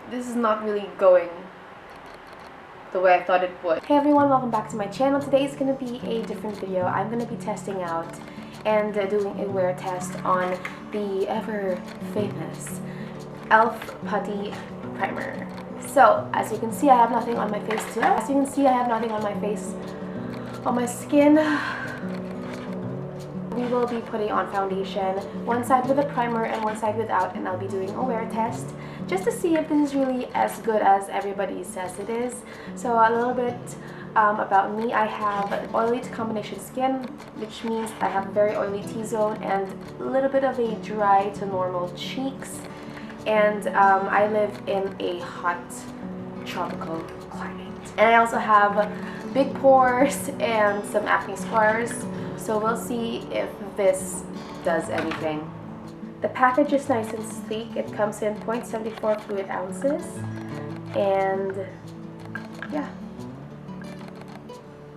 this is not really going the way I thought it would. Hey everyone, welcome back to my channel. Today is going to be a different video. I'm going to be testing out and doing a wear test on the ever famous E.L.F. Putty primer. So as you can see, I have nothing on my face today. As you can see, I have nothing on my face, on my skin. We will be putting on foundation, one side with a primer and one side without, and I'll be doing a wear test just to see if this is really as good as everybody says it is. So a little bit about me. I have oily to combination skin, which means I have very oily T-zone and a little bit of a dry to normal cheeks. And I live in a hot tropical climate. And I also have big pores and some acne scars. So we'll see if this does anything. The package is nice and sleek. It comes in 0.74 fluid ounces. And yeah.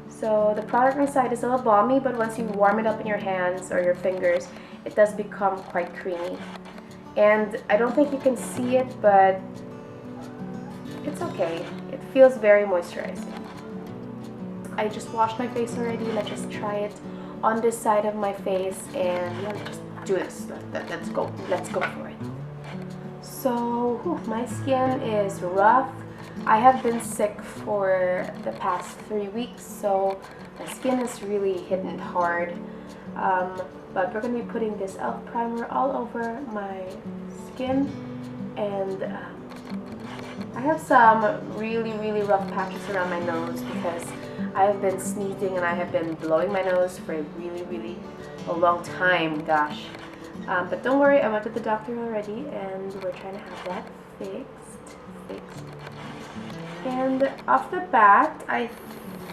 So the product inside is a little balmy, but once you warm it up in your hands or your fingers, it does become quite creamy. And I don't think you can see it, but it's okay. It feels very moisturizing. I just washed my face already. Let's just try it on this side of my face, and yeah, let's just do this. Let's go for it. So my skin is rough. I have been sick for the past 3 weeks, so my skin is really hitting hard. But we're going to be putting this E.L.F. primer all over my skin, and I have some really rough patches around my nose because I have been sneezing and I have been blowing my nose for a really long time, gosh. But don't worry, I went to the doctor already and we're trying to have that fixed. And off the bat, I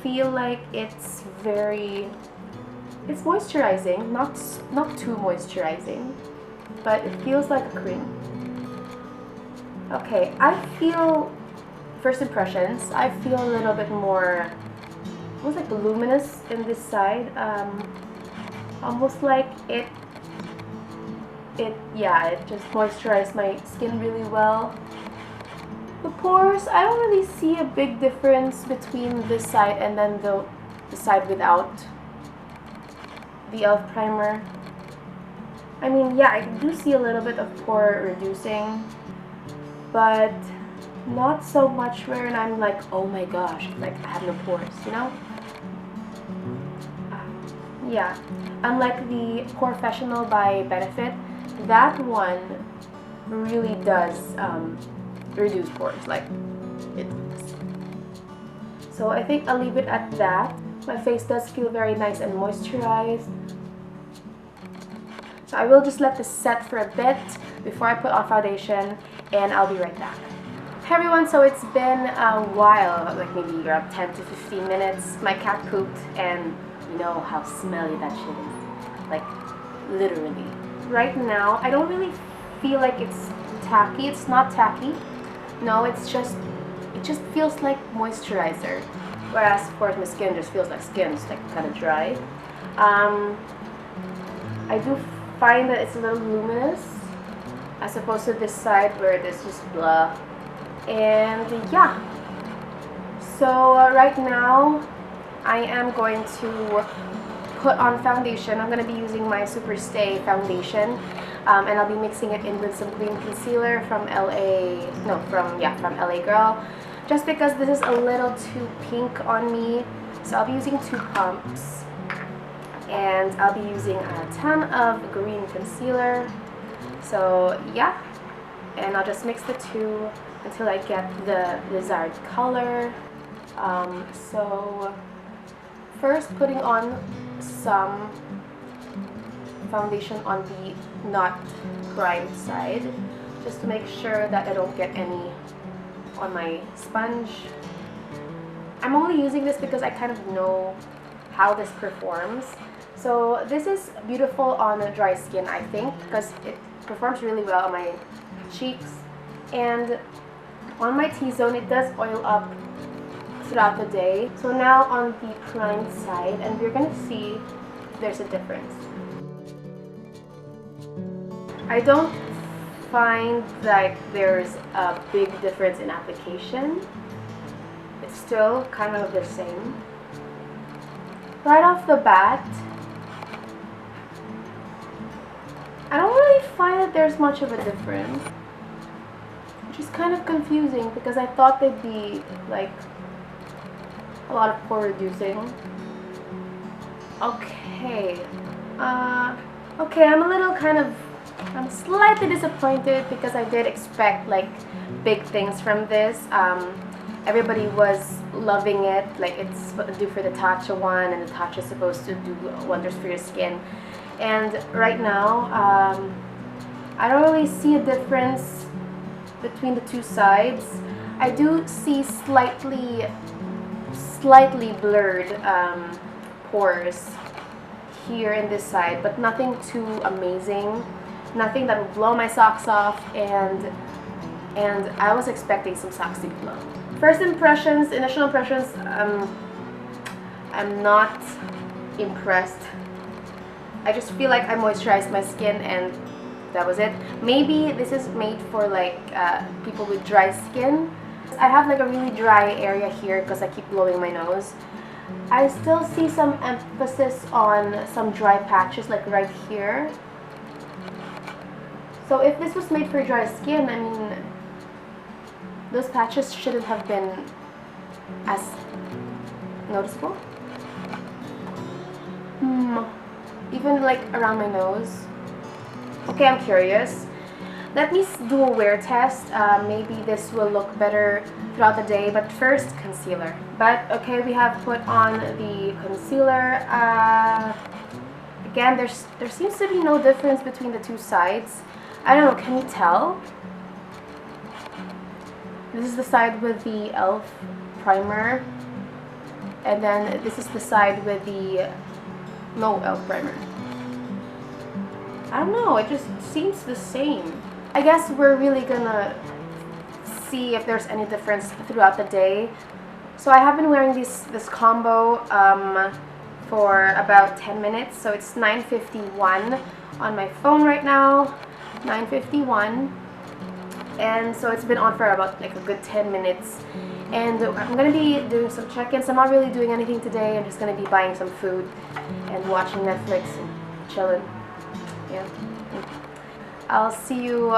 feel like it's moisturizing, not too moisturizing, but it feels like a cream. Okay, I feel, first impressions, I feel a little bit more, almost like luminous in this side, almost like it just moisturized my skin really well. The pores, I don't really see a big difference between this side and then the side without the E.L.F. primer. I mean, yeah, I do see a little bit of pore reducing, but not so much where I'm like, oh my gosh, like I have no pores, you know? Yeah, unlike the Professional by Benefit, that one really does reduce pores, like it does. So I think I'll leave it at that. My face does feel very nice and moisturized. So I will just let this set for a bit before I put on foundation, and I'll be right back. Hey everyone, so it's been a while, like maybe around 10 to 15 minutes. My cat pooped, and you know how smelly that shit is. Like, literally. Right now, I don't really feel like it's tacky. It's not tacky. No, it just feels like moisturizer. Whereas, of course, my skin just feels like skin. It's like kind of dry. I do find that it's a little luminous as opposed to this side where it is just blah. And yeah. So right now, I am going to put on foundation. I'm going to be using my Superstay foundation, and I'll be mixing it in with some green concealer from from LA Girl, just because this is a little too pink on me. So I'll be using 2 pumps, and I'll be using a ton of green concealer. So yeah, and I'll just mix the two until I get the desired color. So first, putting on some foundation on the not primed side, just to make sure that I don't get any on my sponge. I'm only using this because I kind of know how this performs. So this is beautiful on a dry skin, I think, because it performs really well on my cheeks. And on my T-zone, it does oil up throughout the day. So now on the primed side, and we're gonna see if there's a difference. I don't find like there's a big difference in application. It's still kind of the same. Right off the bat, I don't really find that there's much of a difference, which is kind of confusing because I thought they'd be like a lot of pore reducing. Okay, okay, I'm slightly disappointed because I did expect like big things from this. Everybody was loving it, like it's due for the Tatcha one, and the Tatcha is supposed to do wonders for your skin. And right now, I don't really see a difference between the two sides. I do see slightly blurred pores here in this side, but nothing too amazing, nothing that will blow my socks off, and I was expecting some socks to blow. First impressions, initial impressions, I'm not impressed. I just feel like I moisturized my skin and that was it. Maybe this is made for like people with dry skin. I have like a really dry area here because I keep blowing my nose. I still see some emphasis on some dry patches like right here. So if this was made for dry skin, I mean, those patches shouldn't have been as noticeable. Even like around my nose. Okay, I'm curious. Let me do a wear test. Maybe this will look better throughout the day, but first concealer. But okay, we have put on the concealer. Again, there seems to be no difference between the two sides. I don't know, can you tell? This is the side with the E.L.F primer, and then this is the side with the no E.L.F primer. I don't know, it just seems the same. I guess we're really gonna see if there's any difference throughout the day. So I have been wearing this combo for about 10 minutes. So it's 9:51 on my phone right now. 9:51. And so it's been on for about like a good 10 minutes. And I'm gonna be doing some check-ins. I'm not really doing anything today. I'm just gonna be buying some food and watching Netflix and chilling. Yeah. I'll see you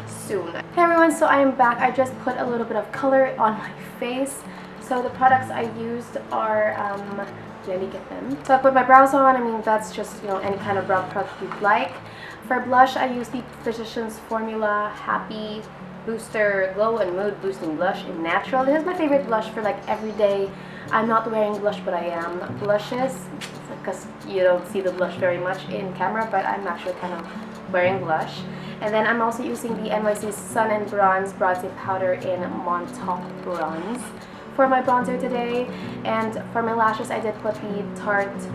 soon. Hey everyone, so I am back. I just put a little bit of color on my face. So the products I used are, let me get them. So I put my brows on. I mean, that's just, you know, any kind of brow product you'd like. For blush, I use the Physicians Formula Happy Booster Glow and Mood Boosting Blush in Natural. This is my favorite blush for like every day. I'm not wearing blush, but I am blushes because you don't see the blush very much in camera, but I'm actually kind of wearing blush. And then I'm also using the NYC Sun and Bronze Bronzing Powder in Montauk Bronze for my bronzer today. And for my lashes, I did put the Tarte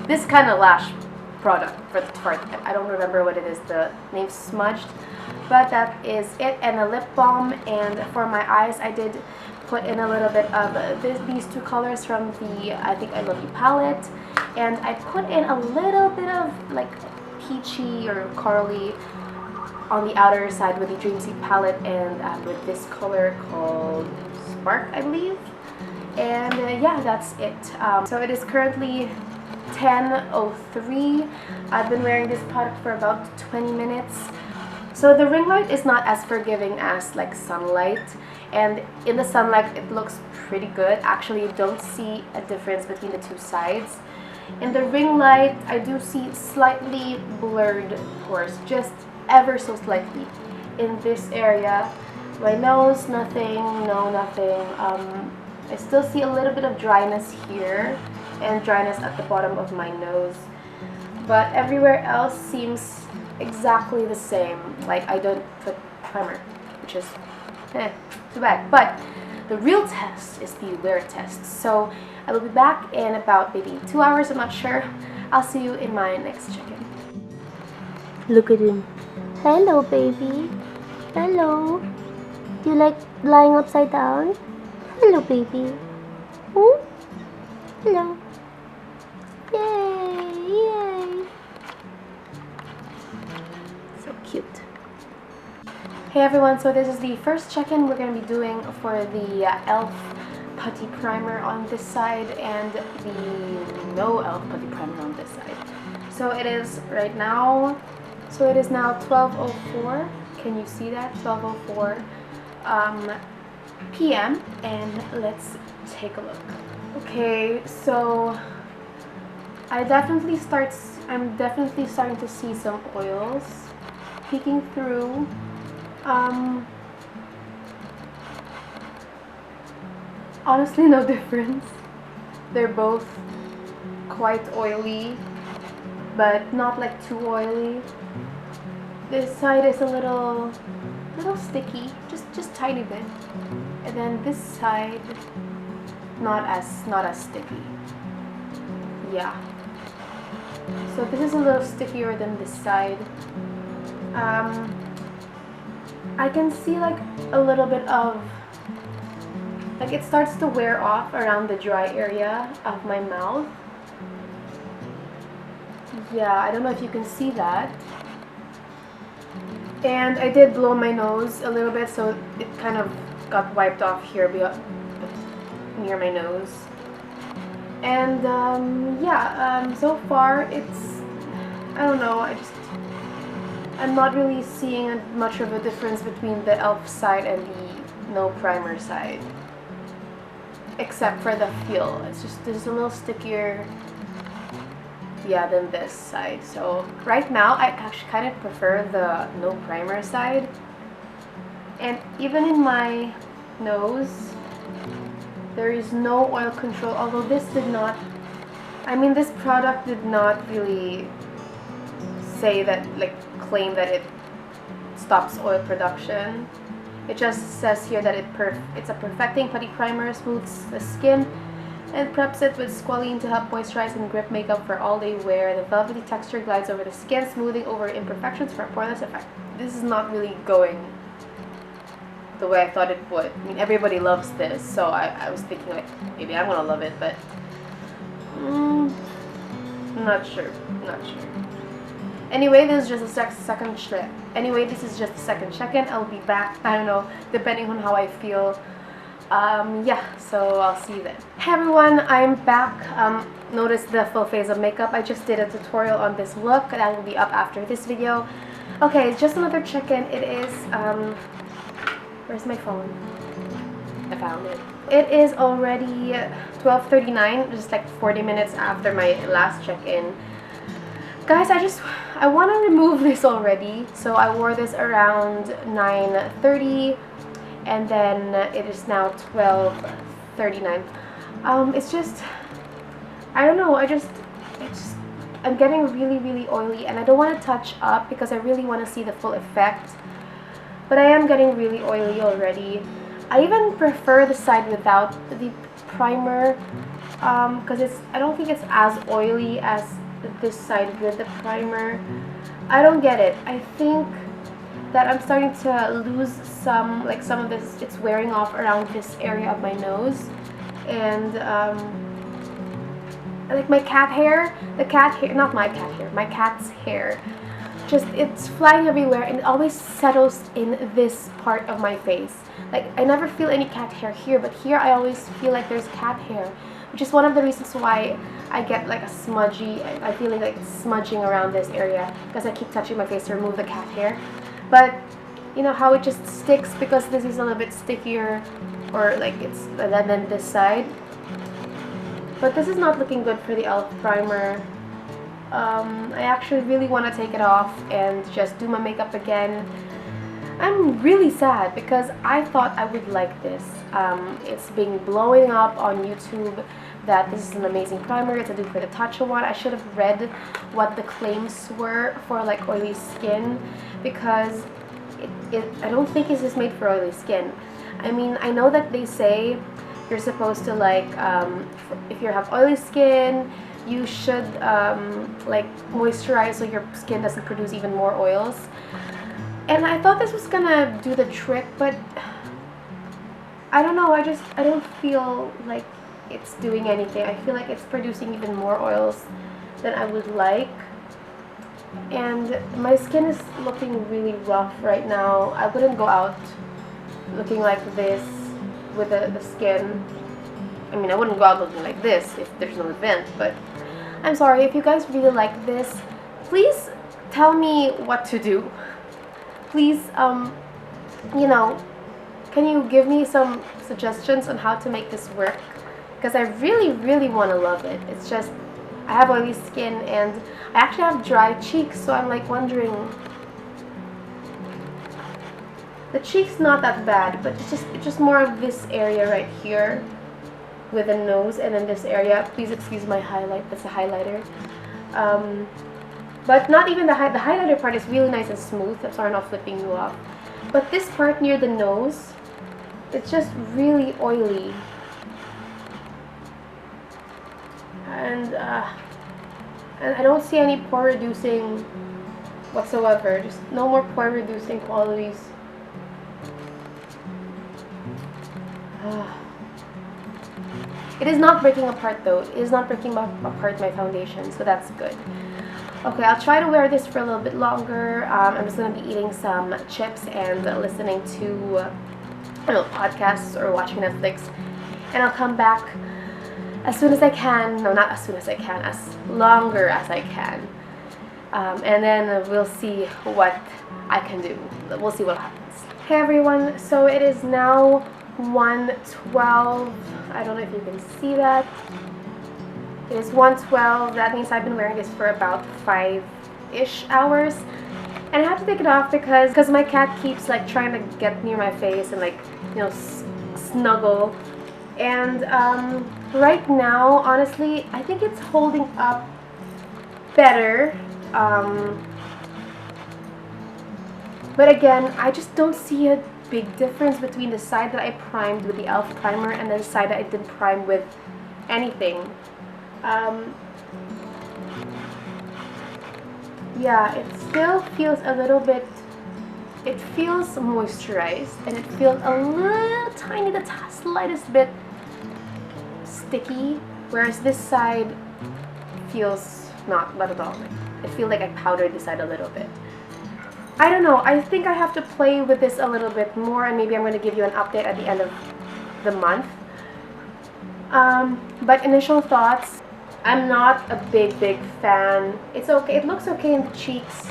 this kind of lash product for the Tarte. I don't remember what it is, the name's smudged, but that is it. And a lip balm. And for my eyes, I did put in a little bit of these two colors from the I Think I Love You palette, and I put in a little bit of like peachy or corally on the outer side with the Dreamseed palette, and with this color called Spark, I believe. And yeah, that's it. So it is currently 10:03. I've been wearing this product for about 20 minutes. So the ring light is not as forgiving as like sunlight, and in the sunlight it looks pretty good. Actually, you don't see a difference between the two sides. In the ring light, I do see slightly blurred pores, just ever so slightly in this area. My nose, nothing, no nothing. I still see a little bit of dryness here and dryness at the bottom of my nose, but everywhere else seems exactly the same. Like I don't put primer, which is too bad. But the real test is the wear test. So I will be back in about maybe 2 hours, I'm not sure. I'll see you in my next check-in. Look at him. Hello, baby. Hello. Do you like lying upside down? Hello, baby. Oh, hello. Yay! So cute. Hey everyone, so this is the first check-in we're going to be doing for the E.L.F. Putty Primer on this side and the no E.L.F. Putty Primer on this side. So it is right now, so it is now 12:04. Can you see that? 12:04 p.m. and let's take a look. Okay, so I'm definitely starting to see some oils peeking through. Honestly, no difference. They're both quite oily, but not like too oily. This side is a little sticky, just tiny bit, and then this side not as sticky. Yeah. So this is a little stickier than this side. I can see like a little bit of, like it starts to wear off around the dry area of my mouth. Yeah, I don't know if you can see that. And I did blow my nose a little bit, so it kind of got wiped off here near my nose. And yeah, so far it's, I don't know, I'm not really seeing much of a difference between the E.L.F. side and the no primer side, except for the feel. It's just, this is a little stickier, yeah, than this side. So right now I actually kind of prefer the no primer side, and even in my nose there is no oil control, although this did not, I mean this product did not really say that, like claim that it stops oil production. It just says here that it's a perfecting putty primer, smooths the skin and preps it with squalene to help moisturize and grip makeup for all-day wear. The velvety texture glides over the skin, smoothing over imperfections for a poreless effect. This is not really going the way I thought it would. I mean, everybody loves this, so I was thinking like maybe I'm gonna love it, but I'm not sure. Anyway, this is just the second check-in. I'll be back, I don't know, depending on how I feel. Yeah, so I'll see you then. Hey everyone, I'm back. Notice the full face of makeup. I just did a tutorial on this look that will be up after this video. Okay, just another check-in. It is, where's my phone? I found it. It is already 12:39, just like 40 minutes after my last check-in. Guys, I want to remove this already. So I wore this around 9:30 and then it is now 12:39. It's just, I don't know, I'm getting really oily and I don't want to touch up because I really want to see the full effect. But I am getting really oily already. I even prefer the side without the primer because I don't think it's as oily as this side with the primer. I don't get it. I think that I'm starting to lose some of this. It's wearing off around this area of my nose, and like my cat's hair, just it's flying everywhere and it always settles in this part of my face. Like I never feel any cat hair here, but here I always feel like there's cat hair, which is one of the reasons why I get like a smudgy, I feel like it's smudging around this area because I keep touching my face to remove the cat hair. But you know how it just sticks because this is a little bit stickier, or like it's than this side. But this is not looking good for the E.L.F. primer. I actually really want to take it off and just do my makeup again. I'm really sad because I thought I would like this. It's been blowing up on YouTube that this is an amazing primer. It's a dupe for the Tatcha one. I should have read what the claims were for like oily skin, because I don't think this is made for oily skin. I mean, I know that they say you're supposed to like, if you have oily skin, you should like moisturize so your skin doesn't produce even more oils. And I thought this was gonna do the trick, but I don't know, I don't feel like it's doing anything. I feel like it's producing even more oils than I would like. And my skin is looking really rough right now. I wouldn't go out looking like this with the skin. I mean, I wouldn't go out looking like this if there's no event, but I'm sorry. If you guys really like this, please tell me what to do. Please, you know, can you give me some suggestions on how to make this work? Because I really, really want to love it. It's just, I have oily skin and I actually have dry cheeks, so I'm like wondering. The cheek's not that bad, but it's just more of this area right here with the nose, and then this area. Please excuse my highlight. That's a highlighter. But not even the highlighter part is really nice and smooth. I'm sorry, I'm not flipping you off. But this part near the nose, it's just really oily. And I don't see any pore reducing whatsoever. Just no more pore reducing qualities. It is not breaking apart though. It is not breaking apart my foundation, so that's good. Okay, I'll try to wear this for a little bit longer. I'm just going to be eating some chips and listening to podcasts or watching Netflix. And I'll come back as soon as I can. No, not as soon as I can, as longer as I can. And then we'll see what I can do. We'll see what happens. Hey everyone, so it is now 1:12. I don't know if you can see that. It is 1:12. That means I've been wearing this for about 5-ish hours. And I have to take it off because my cat keeps like trying to get near my face and like, you know, snuggle. And right now, honestly, I think it's holding up better. But again, I just don't see a big difference between the side that I primed with the E.L.F. primer and the side that I didn't prime with anything. Yeah, it still feels a little bit, it feels moisturized, and it feels a little tiny, the slightest bit sticky, whereas this side feels not at all. It feels like I powdered this side a little bit. I don't know, I think I have to play with this a little bit more, and maybe I'm going to give you an update at the end of the month. But initial thoughts, I'm not a big fan. It's okay, it looks okay in the cheeks.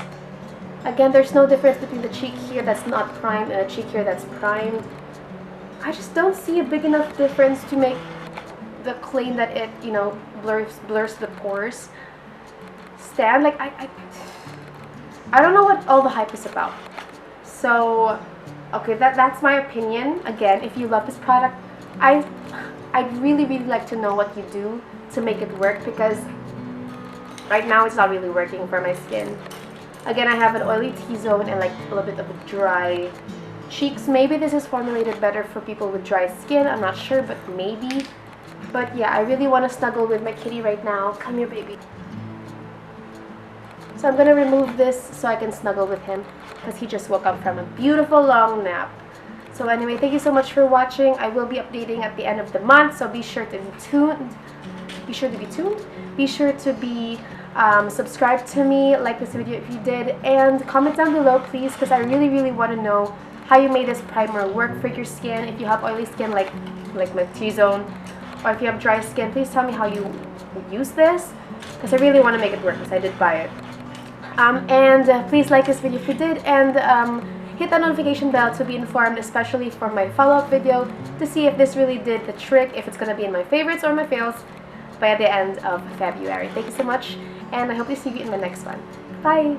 Again, there's no difference between the cheek here that's not primed and the cheek here that's primed. I just don't see a big enough difference to make the claim that it, you know, blurs the pores stand. Like, I don't know what all the hype is about. So, okay, that's my opinion. Again, if you love this product, I'd really like to know what you do to make it work, because right now it's not really working for my skin. Again, I have an oily T-zone and like a little bit of a dry cheeks. Maybe this is formulated better for people with dry skin. I'm not sure, but maybe. But yeah, I really want to snuggle with my kitty right now. Come here, baby. So I'm going to remove this so I can snuggle with him, because he just woke up from a beautiful long nap. So anyway, thank you so much for watching. I will be updating at the end of the month, so be sure to be tuned. Be sure to be tuned. Be sure to be subscribed to me, like this video if you did, and comment down below please, because I really want to know how you made this primer work for your skin. If you have oily skin like my T-zone, or if you have dry skin, please tell me how you use this, because I really want to make it work, because I did buy it. Please like this video if you did, and hit that notification bell to be informed, especially for my follow-up video, to see if this really did the trick, if it's going to be in my favorites or my fails by the end of February. Thank you so much, and I hope to see you in my next one. Bye!